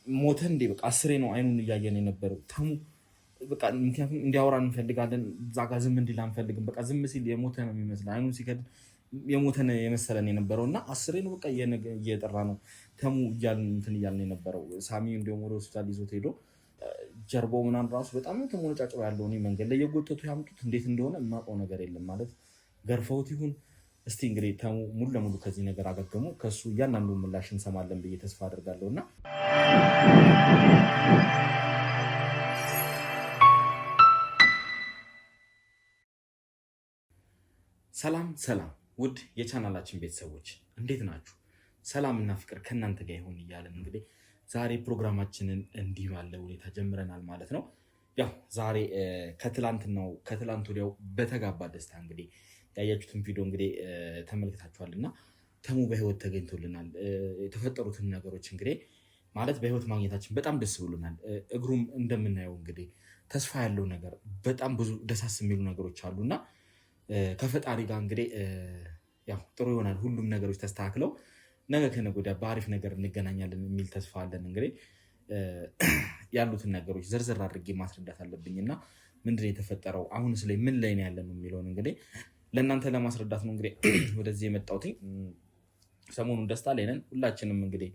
ሞተ እንዴ በቃ አስሬ ነው አይኑን እያየን የነበረው ተሙ በቃ ምክንያቱም እንዲያወራ እንፈልጋለን እዛ ጋር ዝም እንዲል አንፈልግም በቃ ዝም ሲል የሞተ ነው የሚመስለው አይኑን ሲከድ የሞተ ነው የመሰለን የነበረው እና አስሬ ነው በቃ እየጠራ ነው ተሙ እያልን የነበረው ሳሚ እንዲያውም ወደ ሆስፒታል ይዞት ሄዶ ጀርባው ምናምን ራሱ በጣም ተሞነጫጭሮ ያለው እኔ መንገድ ላይ የጎተቱ ያምጡት እንዴት እንደሆነ የማውቀው ነገር የለም ማለት ገርፈውት ይሁን እስቲ እንግዲህ ተሙ ሙሉ ለሙሉ ከዚህ ነገር አገገሙ ከሱ እያንዳንዱ ምላሽ እንሰማለን ብዬ ተስፋ አደርጋለሁ እና ሰላም ውድ የቻናላችን ቤተሰቦች እንዴት ናችሁ? ሰላምና ፍቅር ከእናንተ ጋር ይሁን እያለን እንግዲህ ዛሬ ፕሮግራማችንን እንዲህ ባለ ሁኔታ ጀምረናል ማለት ነው። ያው ዛሬ ከትላንት ወዲያው በተጋባ ደስታ እንግዲህ ያያችሁትን ቪዲዮ እንግዲህ ተመልክታችኋልና ተሙ በህይወት ተገኝቶልናል። የተፈጠሩትን ነገሮች እንግዲህ ማለት በህይወት ማግኘታችን በጣም ደስ ብሎናል። እግሩም እንደምናየው እንግዲህ ተስፋ ያለው ነገር በጣም ብዙ ደሳስ የሚሉ ነገሮች አሉና ከፈጣሪ ጋር እንግዲህ ያው ጥሩ ይሆናል ሁሉም ነገሮች ተስተካክለው ነገ ከነገ ወዲያ በአሪፍ ነገር እንገናኛለን የሚል ተስፋ አለን። እንግዲህ ያሉትን ነገሮች ዝርዝር አድርጌ ማስረዳት አለብኝና ምንድነው የተፈጠረው አሁንስ ላይ ምን ላይ ነው ያለነው የሚለውን እንግዲህ ለእናንተ ለማስረዳት ነው እንግዲህ ወደዚህ የመጣሁት። ሰሞኑን ደስታ ላይ ነን ሁላችንም። እንግዲህ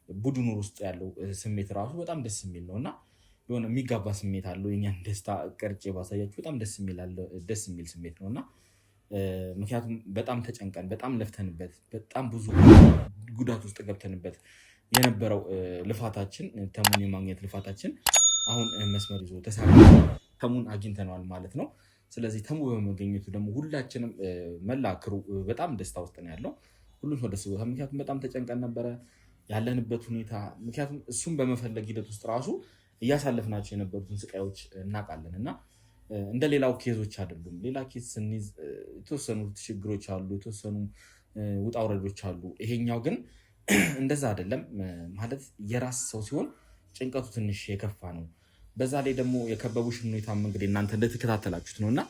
ቡድኑ ውስጥ ያለው ስሜት ራሱ በጣም ደስ የሚል ነውና የሆነ የሚጋባ ስሜት አለው። የኛን ደስታ ቀርጬ ባሳያችሁ በጣም ደስ የሚል ስሜት ነውና ምክንያቱም በጣም ተጨንቀን በጣም ለፍተንበት በጣም ብዙ ጉዳት ውስጥ ገብተንበት የነበረው ልፋታችን ተሙን የማግኘት ልፋታችን አሁን መስመር ይዞ ተሙን አግኝተነዋል ማለት ነው። ስለዚህ ተሙ በመገኘቱ ደግሞ ሁላችንም መላክሩ በጣም ደስታ ውስጥ ነው ያለው። ሁሉም ሰው ደስ ብሎታል። ምክንያቱም በጣም ተጨንቀን ነበረ ያለንበት ሁኔታ። ምክንያቱም እሱም በመፈለግ ሂደት ውስጥ ራሱ እያሳለፍናቸው የነበሩትን ስቃዮች እናውቃለን እና እንደ ሌላው ኬዞች አይደሉም። ሌላ ኬዝ ስንይዝ የተወሰኑ ችግሮች አሉ፣ የተወሰኑ ውጣ ውረዶች አሉ። ይሄኛው ግን እንደዛ አይደለም። ማለት የራስ ሰው ሲሆን ጭንቀቱ ትንሽ የከፋ ነው። በዛ ላይ ደግሞ የከበቡሽን ሁኔታ እንግዲህ እናንተ እንደተከታተላችሁት ነው እና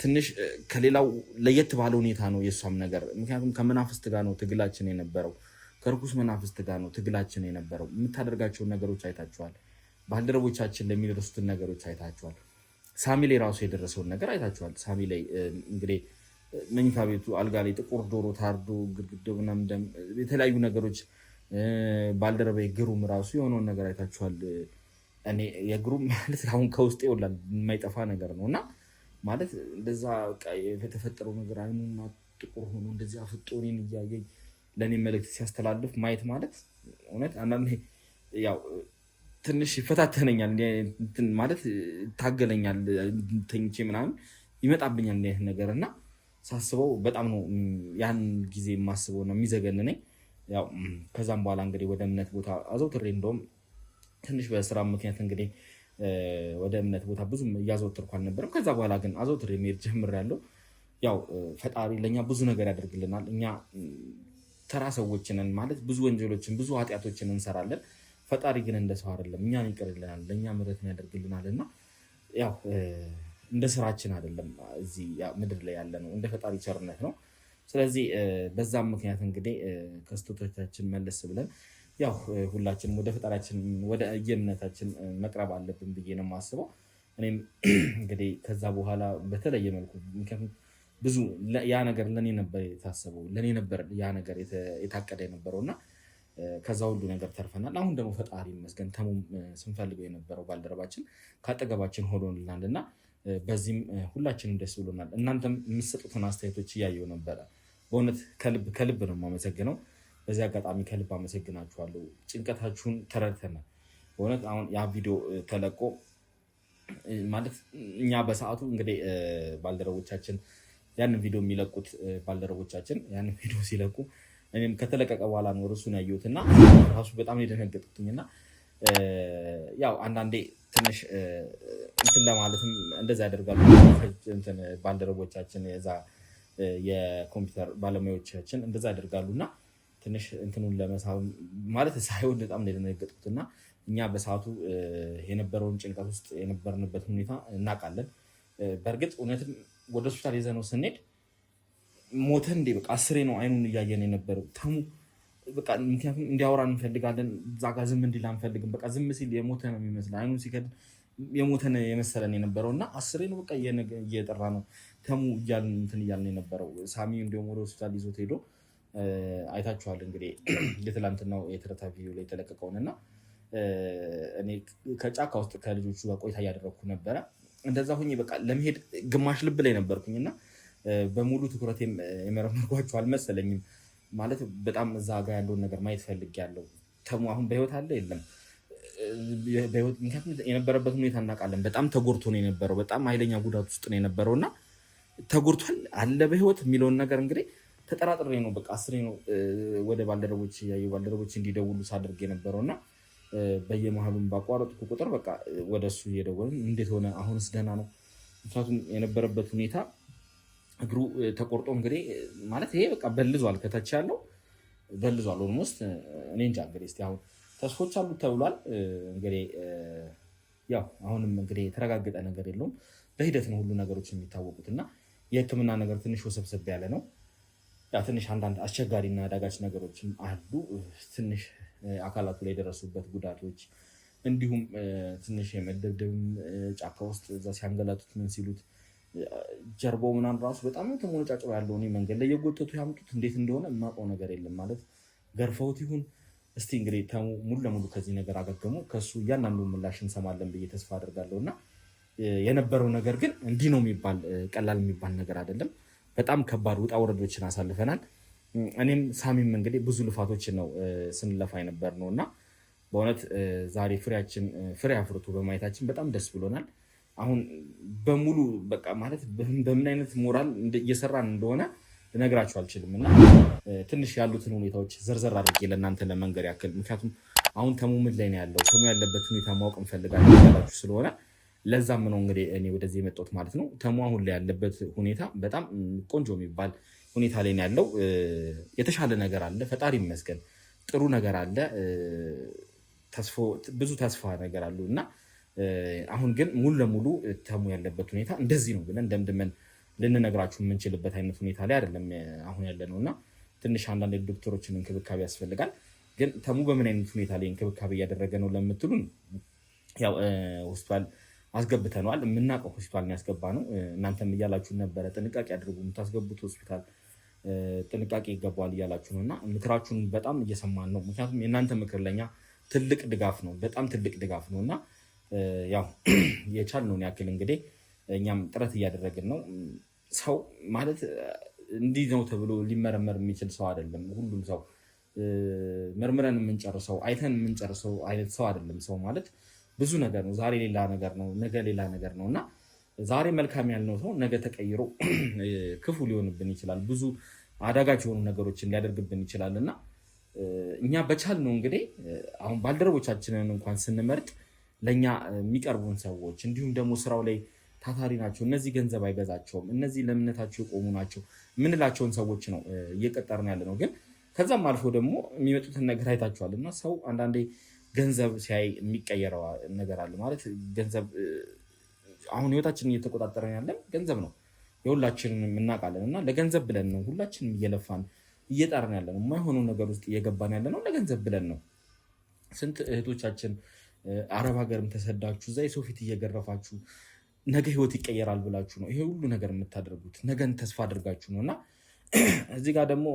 ትንሽ ከሌላው ለየት ባለ ሁኔታ ነው የእሷም ነገር። ምክንያቱም ከመናፍስት ጋር ነው ትግላችን የነበረው፣ ከርኩስ መናፍስት ጋር ነው ትግላችን የነበረው። የምታደርጋቸውን ነገሮች አይታችኋል። ባልደረቦቻችን ለሚደርሱትን ነገሮች አይታችኋል። ሳሚ ላይ ራሱ የደረሰውን ነገር አይታችኋል። ሳሚ ላይ እንግዲህ መኝታ ቤቱ አልጋ ላይ ጥቁር ዶሮ ታርዶ ግድግዳው ምናምን የተለያዩ ነገሮች ባልደረባ ግሩም ራሱ የሆነውን ነገር አይታችኋል። እኔ የግሩም ማለት አሁን ከውስጥ ይወላል የማይጠፋ ነገር ነው እና ማለት እንደዛ የተፈጠረው ነገር አይኑና ጥቁር ሆኖ እንደዚህ አፍጦ እኔን እያየኝ ለእኔ መልእክት ሲያስተላልፍ ማየት ማለት እውነት አንዳንዴ ያው ትንሽ ይፈታተነኛል ማለት ታገለኛል። ተኝቼ ምናምን ይመጣብኛል እንዲህ ነገር እና ሳስበው በጣም ነው ያን ጊዜ የማስበው ነው የሚዘገንነኝ። ያው ከዛም በኋላ እንግዲህ ወደ እምነት ቦታ አዘውትሬ እንደውም ትንሽ በስራ ምክንያት እንግዲህ ወደ እምነት ቦታ ብዙም እያዘወትርኩ አልነበረም። ከዛ በኋላ ግን አዘውትሬ መሄድ ጀምሬያለሁ። ያው ፈጣሪ ለእኛ ብዙ ነገር ያደርግልናል። እኛ ተራ ሰዎች ነን ማለት ብዙ ወንጀሎችን ብዙ ኃጢአቶችን እንሰራለን። ፈጣሪ ግን እንደ ሰው አይደለም፣ እኛን ይቅርልናል፣ ለእኛ ምሕረትን ያደርግልናል እና ያው እንደ ስራችን አይደለም እዚህ ምድር ላይ ያለ ነው፣ እንደ ፈጣሪ ቸርነት ነው። ስለዚህ በዛም ምክንያት እንግዲህ ከስህተቶቻችን መለስ ብለን ያው ሁላችንም ወደ ፈጣሪያችን ወደ የእምነታችን መቅረብ አለብን ብዬ ነው የማስበው። እኔም እንግዲህ ከዛ በኋላ በተለየ መልኩ ምክንያቱም ብዙ ያ ነገር ለእኔ ነበር የታሰበው፣ ለእኔ ነበር ያ ነገር የታቀደ የነበረው እና ከዛ ሁሉ ነገር ተርፈናል። አሁን ደግሞ ፈጣሪ ይመስገን ተሙም ስንፈልገው የነበረው ባልደረባችን ካጠገባችን ሆኖልናል እና በዚህም ሁላችንም ደስ ብሎናል። እናንተም የምትሰጡትን አስተያየቶች እያየሁ ነበረ። በእውነት ከልብ ነው የማመሰግነው። በዚህ አጋጣሚ ከልብ አመሰግናችኋለሁ። ጭንቀታችሁን ተረድተናል። በእውነት አሁን ያ ቪዲዮ ተለቆ ማለት እኛ በሰዓቱ እንግዲህ ባልደረቦቻችን ያንን ቪዲዮ የሚለቁት ባልደረቦቻችን ያንን ቪዲዮ ሲለቁ እኔም ከተለቀቀ በኋላ ነው እርሱን ያየሁትና ራሱ በጣም የደነገጥኩትና ያው አንዳንዴ ትንሽ እንትን ለማለትም እንደዛ ያደርጋሉ ባልደረቦቻችን የዛ የኮምፒውተር ባለሙያዎቻችን እንደዛ ያደርጋሉና ትንሽ እንትኑን ለመሳብ ማለት ሳይሆን በጣም የደነገጥኩትና እኛ በሰዓቱ የነበረውን ጭንቀት ውስጥ የነበርንበት ሁኔታ እናውቃለን። በእርግጥ እውነትም ወደ ሆስፒታል ይዘነው ስንሄድ ሞተ እንዴ በቃ አስሬ ነው አይኑን እያየን የነበረው ተሙ በቃ ምክንያቱም እንዲያወራ እንፈልጋለን። እዛ ጋር ዝም እንዲል አንፈልግም። በቃ ዝም ሲል የሞተ ነው የሚመስል አይኑን ሲከድ የሞተ ነው የመሰለን የነበረው እና አስሬ ነው በቃ እየጠራ ነው ተሙ እያልን እንትን እያልን የነበረው። ሳሚ እንዲሁም ወደ ሆስፒታል ይዞት ሄዶ አይታችኋል እንግዲህ የትላንትናው የትረታ ቪዲዮ ላይ የተለቀቀውን እና እኔ ከጫካ ውስጥ ከልጆቹ ጋር ቆይታ እያደረግኩ ነበረ። እንደዛ ሆኜ በቃ ለመሄድ ግማሽ ልብ ላይ ነበርኩኝ እና በሙሉ ትኩረት የመረመርኳቸው አልመሰለኝም። ማለት በጣም እዛ ጋር ያለውን ነገር ማየት ፈልጌያለሁ። ተሙ አሁን በህይወት አለ የለም? ምክንያቱም የነበረበት ሁኔታ እናውቃለን። በጣም ተጎድቶ ነው የነበረው። በጣም ኃይለኛ ጉዳት ውስጥ ነው የነበረው እና ተጎድቷል አለ በህይወት የሚለውን ነገር እንግዲህ ተጠራጥሬ ነው በቃ አስሬ ነው ወደ ባልደረቦች እንዲደውሉ ሳደርግ የነበረው እና በየመሀሉም ባቋረጥኩ ቁጥር በቃ ወደ እሱ እየደወልን እንዴት ሆነ አሁንስ ደህና ነው? ምክንያቱም የነበረበት ሁኔታ እግሩ ተቆርጦ እንግዲህ ማለት ይሄ በቃ በልዟል፣ ከታች ያለው በልዟል ኦልሞስት። እኔ እንጃ እንግዲህ እስኪ አሁን ተስፎች አሉት ተብሏል። እንግዲህ ያው አሁንም እንግዲህ የተረጋገጠ ነገር የለውም። በሂደት ነው ሁሉ ነገሮች የሚታወቁት እና የህክምና ነገር ትንሽ ወሰብሰብ ያለ ነው። ያ ትንሽ አንዳንድ አስቸጋሪና አዳጋች ነገሮችም አሉ። ትንሽ አካላቱ ላይ የደረሱበት ጉዳቶች እንዲሁም ትንሽ የመደብደብም ጫካ ውስጥ እዛ ሲያንገላቱት ምን ሲሉት ጀርባው ምናምን ራሱ በጣም ተሞነጫጭሮ ያለው እኔ መንገድ ላይ የጎተቱ ያምጡት እንዴት እንደሆነ የማውቀው ነገር የለም። ማለት ገርፈውት ይሁን እስቲ እንግዲህ ተሙ ሙሉ ለሙሉ ከዚህ ነገር አገገሙ ከሱ እያንዳንዱ ምላሽ እንሰማለን ብዬ ተስፋ አድርጋለሁ እና የነበረው ነገር ግን እንዲህ ነው የሚባል ቀላል የሚባል ነገር አይደለም። በጣም ከባድ ውጣ ወረዶችን አሳልፈናል። እኔም ሳሚም እንግዲህ ብዙ ልፋቶችን ነው ስንለፋ የነበር ነው እና በእውነት ዛሬ ፍሬ አፍርቶ በማየታችን በጣም ደስ ብሎናል። አሁን በሙሉ በቃ ማለት በምን አይነት ሞራል እየሰራን እንደሆነ ልነግራችሁ አልችልም እና ትንሽ ያሉትን ሁኔታዎች ዘርዘር አድርጌ ለእናንተ ለመንገር ያክል፣ ምክንያቱም አሁን ተሙ ምን ላይ ነው ያለው፣ ተሙ ያለበት ሁኔታ ማወቅ እንፈልጋለን ያላችሁ ስለሆነ ለዛም ነው እንግዲህ እኔ ወደዚህ የመጣሁት ማለት ነው። ተሙ አሁን ላይ ያለበት ሁኔታ በጣም ቆንጆ የሚባል ሁኔታ ላይ ነው ያለው። የተሻለ ነገር አለ፣ ፈጣሪ ይመስገን። ጥሩ ነገር አለ፣ ብዙ ተስፋ ነገር አሉ እና አሁን ግን ሙሉ ለሙሉ ተሙ ያለበት ሁኔታ እንደዚህ ነው ብለን ደምድመን ልንነግራችሁ የምንችልበት አይነት ሁኔታ ላይ አይደለም አሁን ያለ ነው እና ትንሽ አንዳንድ ዶክተሮችን እንክብካቤ ያስፈልጋል። ግን ተሙ በምን አይነት ሁኔታ ላይ እንክብካቤ እያደረገ ነው ለምትሉን ያው ሆስፒታል አስገብተነዋል። የምናውቀው ሆስፒታል ያስገባ ነው። እናንተም እያላችሁ ነበረ ጥንቃቄ አድርጉ፣ የምታስገቡት ሆስፒታል ጥንቃቄ ይገባዋል እያላችሁ ነው እና ምክራችሁን በጣም እየሰማን ነው። ምክንያቱም የእናንተ ምክር ለኛ ትልቅ ድጋፍ ነው፣ በጣም ትልቅ ድጋፍ ነው እና ያው የቻልነውን ያክል እንግዲህ እኛም ጥረት እያደረግን ነው። ሰው ማለት እንዲህ ነው ተብሎ ሊመረመር የሚችል ሰው አይደለም። ሁሉም ሰው መርምረን የምንጨርሰው አይተን የምንጨርሰው አይነት ሰው አይደለም። ሰው ማለት ብዙ ነገር ነው። ዛሬ ሌላ ነገር ነው፣ ነገ ሌላ ነገር ነው እና ዛሬ መልካም ያልነው ሰው ነገ ተቀይሮ ክፉ ሊሆንብን ይችላል። ብዙ አዳጋች የሆኑ ነገሮችን ሊያደርግብን ይችላል እና እኛ በቻልነው እንግዲህ አሁን ባልደረቦቻችንን እንኳን ስንመርጥ ለእኛ የሚቀርቡን ሰዎች እንዲሁም ደግሞ ስራው ላይ ታታሪ ናቸው፣ እነዚህ ገንዘብ አይገዛቸውም፣ እነዚህ ለእምነታቸው የቆሙ ናቸው የምንላቸውን ሰዎች ነው እየቀጠርን ያለ ነው። ግን ከዛም አልፎ ደግሞ የሚመጡትን ነገር አይታችኋል እና ሰው አንዳንዴ ገንዘብ ሲያይ የሚቀየረው ነገር አለ። ማለት ገንዘብ አሁን ህይወታችንን እየተቆጣጠረን ያለን ገንዘብ ነው፣ የሁላችንን እናውቃለን እና ለገንዘብ ብለን ነው ሁላችንም እየለፋን እየጣርን ያለ ነው። የማይሆነው ነገር ውስጥ እየገባን ያለ ነው ለገንዘብ ብለን ነው። ስንት እህቶቻችን አረብ ሀገርም ተሰዳችሁ እዛ የሰው ፊት እየገረፋችሁ ነገ ህይወት ይቀየራል ብላችሁ ነው ይሄ ሁሉ ነገር የምታደርጉት፣ ነገን ተስፋ አድርጋችሁ ነው እና እዚህ ጋር ደግሞ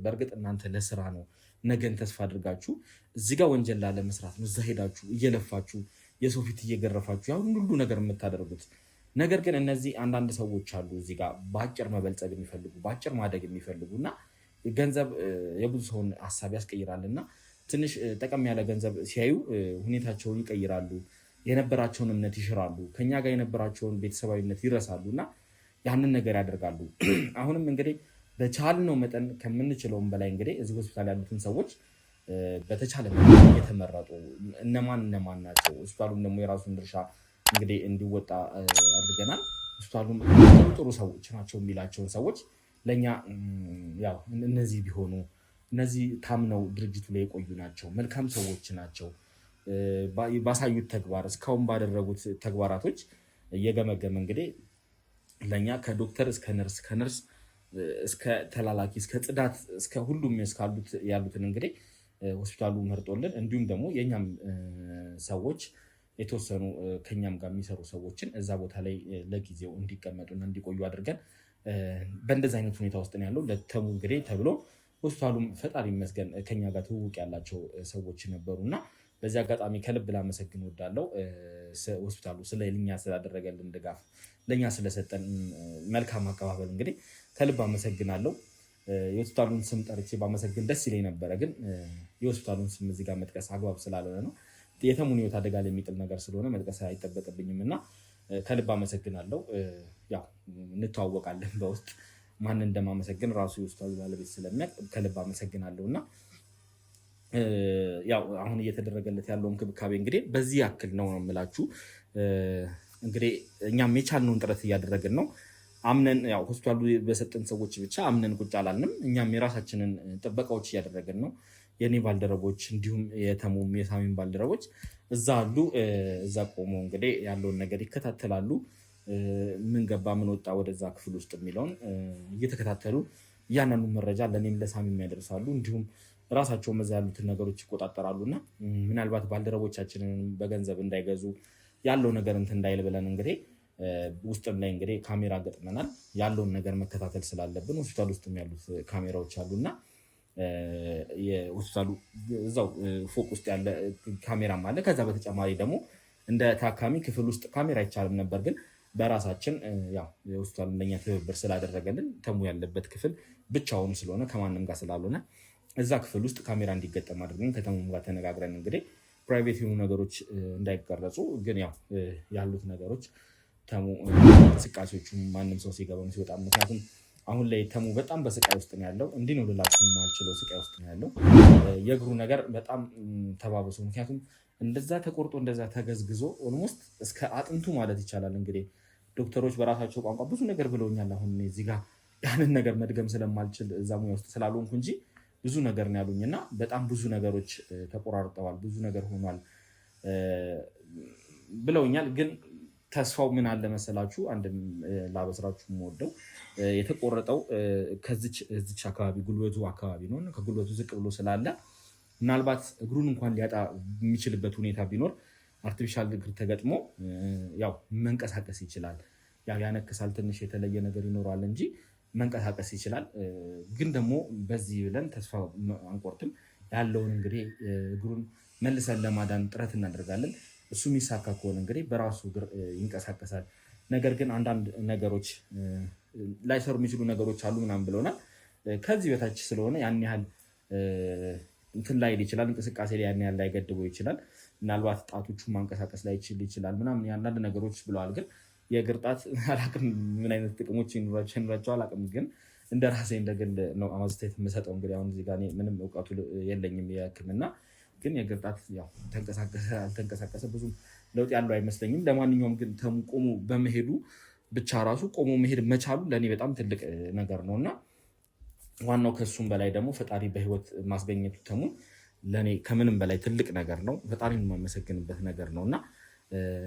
በእርግጥ እናንተ ለስራ ነው ነገን ተስፋ አድርጋችሁ እዚህ ጋር ወንጀል ላለመስራት ነው እዛ ሄዳችሁ እየለፋችሁ የሰው ፊት እየገረፋችሁ ያሁን ሁሉ ነገር የምታደርጉት። ነገር ግን እነዚህ አንዳንድ ሰዎች አሉ እዚህ ጋር በአጭር መበልጸግ የሚፈልጉ በአጭር ማደግ የሚፈልጉ እና ገንዘብ የብዙ ሰውን ሀሳብ ያስቀይራል እና ትንሽ ጠቀም ያለ ገንዘብ ሲያዩ ሁኔታቸውን ይቀይራሉ፣ የነበራቸውን እምነት ይሽራሉ፣ ከኛ ጋር የነበራቸውን ቤተሰባዊነት ይረሳሉ እና ያንን ነገር ያደርጋሉ። አሁንም እንግዲህ በቻልነው መጠን ከምንችለውም በላይ እንግዲህ እዚህ ሆስፒታል ያሉትን ሰዎች በተቻለ የተመረጡ እነማን ናቸው፣ ሆስፒታሉም ደግሞ የራሱን ድርሻ እንግዲህ እንዲወጣ አድርገናል። ሆስፒታሉም ጥሩ ሰዎች ናቸው የሚላቸውን ሰዎች ለእኛ ያው እነዚህ ቢሆኑ እነዚህ ታምነው ድርጅቱ ላይ የቆዩ ናቸው፣ መልካም ሰዎች ናቸው፣ ባሳዩት ተግባር እስካሁን ባደረጉት ተግባራቶች እየገመገመ እንግዲህ ለእኛ ከዶክተር እስከ ነርስ ከነርስ እስከ ተላላኪ እስከ ጽዳት እስከ ሁሉም እስካሉት ያሉትን እንግዲህ ሆስፒታሉ መርጦልን እንዲሁም ደግሞ የኛም ሰዎች የተወሰኑ ከኛም ጋር የሚሰሩ ሰዎችን እዛ ቦታ ላይ ለጊዜው እንዲቀመጡና እንዲቆዩ አድርገን በእንደዚህ አይነት ሁኔታ ውስጥ ነው ያለው። ለተሙ እንግዲህ ተብሎ ሆስፒታሉም ፈጣሪ ይመስገን ከኛ ጋር ትውውቅ ያላቸው ሰዎች ነበሩና በዚህ አጋጣሚ ከልብ ላመሰግን እወዳለሁ። ሆስፒታሉ ስለኛ ስላደረገልን ድጋፍ ለኛ ስለሰጠን መልካም አቀባበል እንግዲህ ከልብ አመሰግናለሁ። የሆስፒታሉን ስም ጠርቼ ባመሰግን ደስ ይለኝ ነበረ፣ ግን የሆስፒታሉን ስም እዚህ ጋር መጥቀስ አግባብ ስላልሆነ ነው። የተሙን ህይወት አደጋ ላይ የሚጥል ነገር ስለሆነ መጥቀስ አይጠበቅብኝም እና ከልብ አመሰግናለሁ። ያው እንተዋወቃለን በውስጥ ማን እንደማመሰግን ራሱ የሆስፒታሉ ባለቤት ስለሚያውቅ ከልብ አመሰግናለሁ እና ያው አሁን እየተደረገለት ያለው እንክብካቤ እንግዲህ በዚህ ያክል ነው የምላችሁ። እንግዲህ እኛም የቻልነውን ጥረት እያደረግን ነው። አምነን ያው ሆስፒታሉ በሰጠን ሰዎች ብቻ አምነን ቁጭ አላልንም። እኛም የራሳችንን ጥበቃዎች እያደረግን ነው። የኔ ባልደረቦች እንዲሁም የተሙም የሳሚን ባልደረቦች እዛ አሉ። እዛ ቆሞ እንግዲህ ያለውን ነገር ይከታተላሉ። ምን ገባ ምን ወጣ ወደዛ ክፍል ውስጥ የሚለውን እየተከታተሉ እያንዳንዱ መረጃ ለእኔም ለሳሚም ያደርሳሉ። እንዲሁም ራሳቸው መዛ ያሉትን ነገሮች ይቆጣጠራሉ እና ምናልባት ባልደረቦቻችንን በገንዘብ እንዳይገዙ ያለው ነገር እንትን እንዳይል ብለን እንግዲህ ውስጥም ላይ እንግዲህ ካሜራ ገጥመናል። ያለውን ነገር መከታተል ስላለብን ሆስፒታል ውስጥም ያሉት ካሜራዎች አሉና የሆስፒታሉ እዛው ፎቅ ውስጥ ያለ ካሜራም አለ። ከዛ በተጨማሪ ደግሞ እንደ ታካሚ ክፍል ውስጥ ካሜራ አይቻልም ነበር፣ ግን በራሳችን ያው የሆስፒታሉ ለኛ ትብብር ስላደረገልን ተሙ ያለበት ክፍል ብቻውን ስለሆነ ከማንም ጋር ስላልሆነ እዛ ክፍል ውስጥ ካሜራ እንዲገጠም አድርገን ከተሙም ጋር ተነጋግረን እንግዲህ ፕራይቬት የሆኑ ነገሮች እንዳይቀረጹ፣ ግን ያው ያሉት ነገሮች ተሙ እንቅስቃሴዎቹ ማንም ሰው ሲገባ ሲወጣ፣ ምክንያቱም አሁን ላይ ተሙ በጣም በስቃይ ውስጥ ነው ያለው። እንዲህ ነው ልላችሁ የማልችለው ስቃይ ውስጥ ነው ያለው። የእግሩ ነገር በጣም ተባብሶ፣ ምክንያቱም እንደዛ ተቆርጦ እንደዛ ተገዝግዞ ኦልሞስት እስከ አጥንቱ ማለት ይቻላል። እንግዲህ ዶክተሮች በራሳቸው ቋንቋ ብዙ ነገር ብለውኛል። አሁን እዚህ ጋር ያንን ነገር መድገም ስለማልችል እዛ ሙያ ውስጥ ስላልሆንኩ እንጂ ብዙ ነገር ነው ያሉኝ እና በጣም ብዙ ነገሮች ተቆራርጠዋል፣ ብዙ ነገር ሆኗል ብለውኛል። ግን ተስፋው ምን አለ መሰላችሁ? አንድም ላበስራችሁ የምወደው የተቆረጠው ከዚች አካባቢ ጉልበቱ አካባቢ ነው። ከጉልበቱ ዝቅ ብሎ ስላለ ምናልባት እግሩን እንኳን ሊያጣ የሚችልበት ሁኔታ ቢኖር አርቲፊሻል እግር ተገጥሞ ያው መንቀሳቀስ ይችላል። ያው ያነክሳል፣ ትንሽ የተለየ ነገር ይኖረዋል እንጂ መንቀሳቀስ ይችላል። ግን ደግሞ በዚህ ብለን ተስፋ አንቆርጥም። ያለውን እንግዲህ እግሩን መልሰን ለማዳን ጥረት እናደርጋለን። እሱ የሚሳካ ከሆነ እንግዲህ በራሱ እግር ይንቀሳቀሳል። ነገር ግን አንዳንድ ነገሮች ላይሰሩ የሚችሉ ነገሮች አሉ ምናምን ብለውናል። ከዚህ በታች ስለሆነ ያን ያህል እንትን ላይል ይችላል፣ እንቅስቃሴ ላይ ያን ያህል ላይገድበው ይችላል። ምናልባት ጣቶቹን ማንቀሳቀስ ላይችል ይችላል ምናምን አንዳንድ ነገሮች ብለዋል። ግን የእግር ጣት አላቅም ምን አይነት ጥቅሞች ይኖራቸው አላቅም። ግን እንደ ራሴ እንደግል ነው አስተያየት የምሰጠው። እንግዲህ አሁን እዚህ ጋር ምንም እውቀቱ የለኝም የሕክምና ግን የእግር ጣት ያው ተንቀሳቀሰ አልተንቀሳቀሰ ብዙም ለውጥ ያለው አይመስለኝም። ለማንኛውም ግን ተሙ ቆሞ በመሄዱ ብቻ ራሱ ቆሞ መሄድ መቻሉ ለእኔ በጣም ትልቅ ነገር ነው እና ዋናው ከሱም በላይ ደግሞ ፈጣሪ በህይወት ማስገኘቱ ተሙ ለእኔ ከምንም በላይ ትልቅ ነገር ነው። ፈጣሪን የማመሰግንበት ነገር ነው እና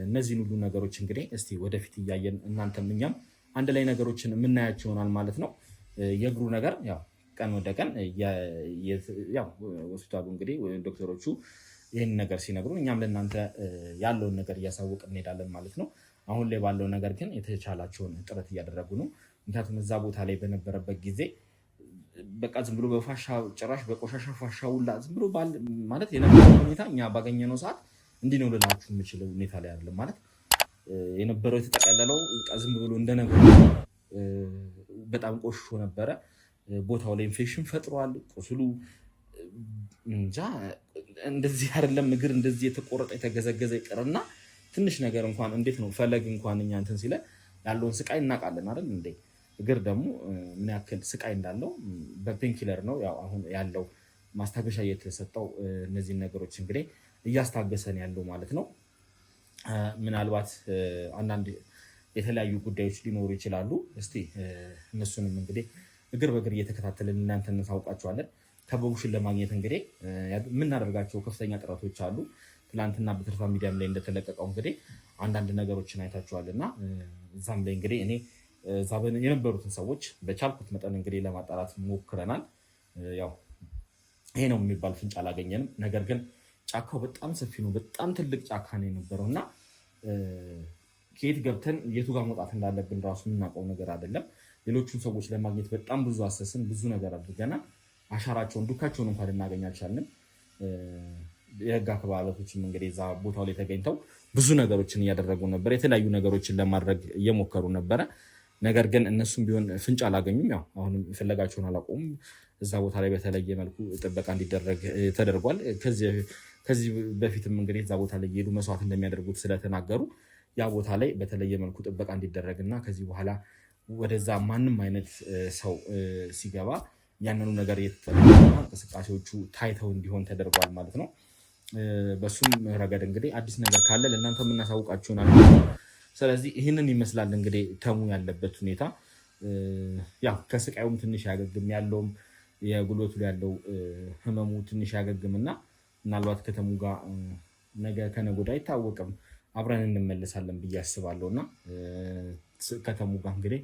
እነዚህን ሁሉ ነገሮች እንግዲህ እስቲ ወደፊት እያየን እናንተም እኛም አንድ ላይ ነገሮችን የምናያቸው ይሆናል ማለት ነው። የእግሩ ነገር ያው ቀን ወደ ቀን ያው ሆስፒታሉ እንግዲህ ዶክተሮቹ ይህን ነገር ሲነግሩን እኛም ለእናንተ ያለውን ነገር እያሳወቅ እንሄዳለን ማለት ነው። አሁን ላይ ባለው ነገር ግን የተቻላቸውን ጥረት እያደረጉ ነው። ምክንያቱም እዛ ቦታ ላይ በነበረበት ጊዜ በቃ ዝም ብሎ በፋሻ ጭራሽ በቆሻሻ ፋሻ ሁላ ዝም ብሎ ማለት የነበረው ሁኔታ እኛ ባገኘነው ሰዓት እንዲህ ነው ልላችሁ የምችለው ሁኔታ ላይ አይደለም። ማለት የነበረው የተጠቀለለው ዝም ብሎ እንደነገሩ በጣም ቆሽሾ ነበረ። ቦታው ላይ ኢንፌክሽን ፈጥሯል። ቁስሉ እንጃ እንደዚህ አይደለም። እግር እንደዚህ የተቆረጠ የተገዘገዘ ይቅርና ትንሽ ነገር እንኳን እንዴት ነው ፈለግ እንኳን እኛ እንትን ሲለ ያለውን ስቃይ እናውቃለን አይደል እንዴ? እግር ደግሞ ምን ያክል ስቃይ እንዳለው በፔንኪለር ነው ያው አሁን ያለው ማስታገሻ እየተሰጠው እነዚህን ነገሮች እንግዲህ እያስታገሰን ያለው ማለት ነው። ምናልባት አንዳንድ የተለያዩ ጉዳዮች ሊኖሩ ይችላሉ። እስቲ እነሱንም እንግዲህ እግር በእግር እየተከታተልን እናንተ እናሳውቃቸዋለን። ከበቡሽን ለማግኘት እንግዲህ የምናደርጋቸው ከፍተኛ ጥረቶች አሉ። ትላንትና በትርፋ ሚዲያም ላይ እንደተለቀቀው እንግዲህ አንዳንድ ነገሮችን አይታችኋል እና እዛም ላይ እንግዲህ እኔ እዛ የነበሩትን ሰዎች በቻልኩት መጠን እንግዲህ ለማጣራት ሞክረናል። ያው ይሄ ነው የሚባል ፍንጭ አላገኘንም። ነገር ግን ጫካው በጣም ሰፊ ነው፣ በጣም ትልቅ ጫካ ነው የነበረው እና ከየት ገብተን የቱ ጋር መውጣት እንዳለብን ራሱ የምናውቀው ነገር አይደለም። ሌሎቹን ሰዎች ለማግኘት በጣም ብዙ አሰስን፣ ብዙ ነገር አድርገናል። አሻራቸውን ዱካቸውን እንኳን ልናገኝ አልቻልንም። የህግ አካላቶችም እንግዲህ እዛ ቦታው ላይ ተገኝተው ብዙ ነገሮችን እያደረጉ ነበር፣ የተለያዩ ነገሮችን ለማድረግ እየሞከሩ ነበረ። ነገር ግን እነሱም ቢሆን ፍንጭ አላገኙም። ያው አሁንም ፍለጋቸውን አላቆሙም። እዛ ቦታ ላይ በተለየ መልኩ ጥበቃ እንዲደረግ ተደርጓል። ከዚህ በፊትም እንግዲህ እዛ ቦታ ላይ የሄዱ መስዋዕት እንደሚያደርጉት ስለተናገሩ ያ ቦታ ላይ በተለየ መልኩ ጥበቃ እንዲደረግ እና ከዚህ በኋላ ወደዛ ማንም አይነት ሰው ሲገባ ያንኑ ነገር የተጠለና እንቅስቃሴዎቹ ታይተው እንዲሆን ተደርጓል ማለት ነው። በሱም ረገድ እንግዲህ አዲስ ነገር ካለ ለእናንተ የምናሳውቃችሁ ይሆናል። ስለዚህ ይህንን ይመስላል እንግዲህ ተሙ ያለበት ሁኔታ። ያው ከስቃዩም ትንሽ ያገግም፣ ያለውም የጉልበቱ ላይ ያለው ህመሙ ትንሽ ያገግም እና ምናልባት ከተሙ ጋር ነገ ከነገ ወዲያ አይታወቅም አብረን እንመለሳለን ብዬ አስባለሁ እና ከተሙ ጋር እንግዲህ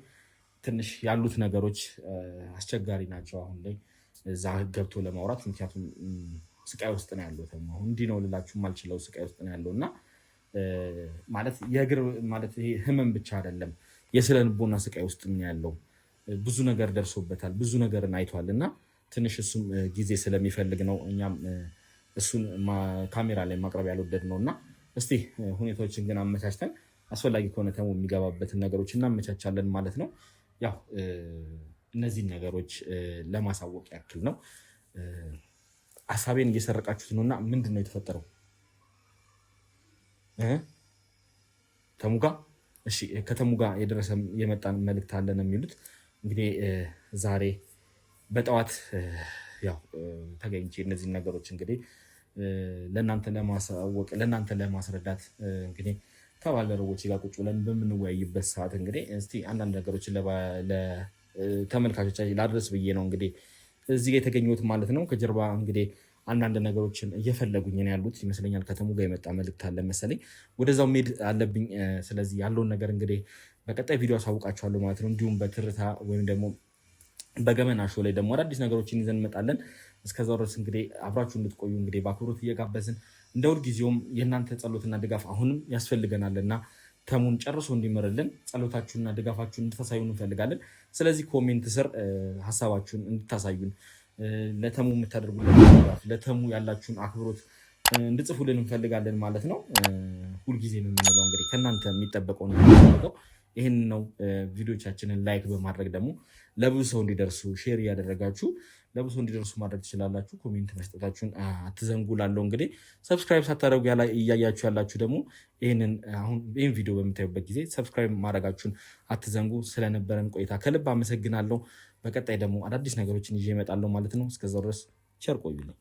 ትንሽ ያሉት ነገሮች አስቸጋሪ ናቸው አሁን ላይ እዛ ገብቶ ለማውራት። ምክንያቱም ስቃይ ውስጥ ነው ያለው ተሙ። አሁን እንዲህ ነው ልላችሁ የማልችለው ስቃይ ውስጥ ነው ያለው እና ማለት የእግር ማለት ይሄ ህመም ብቻ አይደለም፣ የስነ ልቦና ስቃይ ውስጥ ነው ያለው። ብዙ ነገር ደርሶበታል፣ ብዙ ነገርን አይቷል እና ትንሽ እሱም ጊዜ ስለሚፈልግ ነው እኛም እሱን ካሜራ ላይ ማቅረብ ያልወደድ ነው እና እስቲ ሁኔታዎችን ግን አመቻችተን አስፈላጊ ከሆነ ተሙ የሚገባበትን ነገሮች እናመቻቻለን ማለት ነው። ያው እነዚህን ነገሮች ለማሳወቅ ያክል ነው። ሀሳቤን እየሰረቃችሁት ነው እና ምንድን ነው የተፈጠረው ተሙ ጋር? እሺ ከተሙ ጋር የደረሰ የመጣን መልእክት አለን የሚሉት እንግዲህ ዛሬ በጠዋት ያው ተገኝቼ እነዚህን ነገሮች እንግዲህ ለእናንተ ለማሳወቅ ለእናንተ ለማስረዳት እንግዲህ ከባልደረቦቼ ጋር ቁጭ ብለን በምንወያይበት ሰዓት እንግዲህ እስቲ አንዳንድ ነገሮችን ለተመልካቾቻችን ላድረስ ብዬ ነው እንግዲህ እዚህ ጋር የተገኘሁት ማለት ነው። ከጀርባ እንግዲህ አንዳንድ ነገሮችን እየፈለጉኝ ነው ያሉት ይመስለኛል። ከተሙ ጋር የመጣ መልእክት አለ መሰለኝ፣ ወደዛው መሄድ አለብኝ። ስለዚህ ያለውን ነገር እንግዲህ በቀጣይ ቪዲዮ አሳውቃችኋለሁ ማለት ነው። እንዲሁም በትርታ ወይም ደግሞ በገመና ሾው ላይ ደግሞ አዳዲስ ነገሮችን ይዘን እንመጣለን። እስከዛው ድረስ እንግዲህ አብራችሁ እንድትቆዩ እንግዲህ በአክብሮት እየጋበዝን እንደ ሁልጊዜውም የእናንተ ጸሎትና ድጋፍ አሁንም ያስፈልገናል እና ተሙን ጨርሶ እንዲመርልን ጸሎታችሁንና ድጋፋችሁን እንድታሳዩን እንፈልጋለን። ስለዚህ ኮሜንት ስር ሀሳባችሁን እንድታሳዩን፣ ለተሙ የምታደርጉልን ድጋፍ፣ ለተሙ ያላችሁን አክብሮት እንድጽፉልን እንፈልጋለን ማለት ነው። ሁልጊዜ የምንለው እንግዲህ ከእናንተ የሚጠበቀው ነው ይህን ነው። ቪዲዮቻችንን ላይክ በማድረግ ደግሞ ለብዙ ሰው እንዲደርሱ ሼር እያደረጋችሁ ለብዙ ሰው እንዲደርሱ ማድረግ ትችላላችሁ። ኮሜንት መስጠታችሁን አትዘንጉ። ላለው እንግዲህ ሰብስክራይብ ሳታደርጉ እያያችሁ ያላችሁ ደግሞ ይህን ቪዲዮ በምታዩበት ጊዜ ሰብስክራይብ ማድረጋችሁን አትዘንጉ። ስለነበረን ቆይታ ከልብ አመሰግናለሁ። በቀጣይ ደግሞ አዳዲስ ነገሮችን ይዤ እመጣለሁ ማለት ነው። እስከዛው ድረስ ቸር ቆዩልኝ።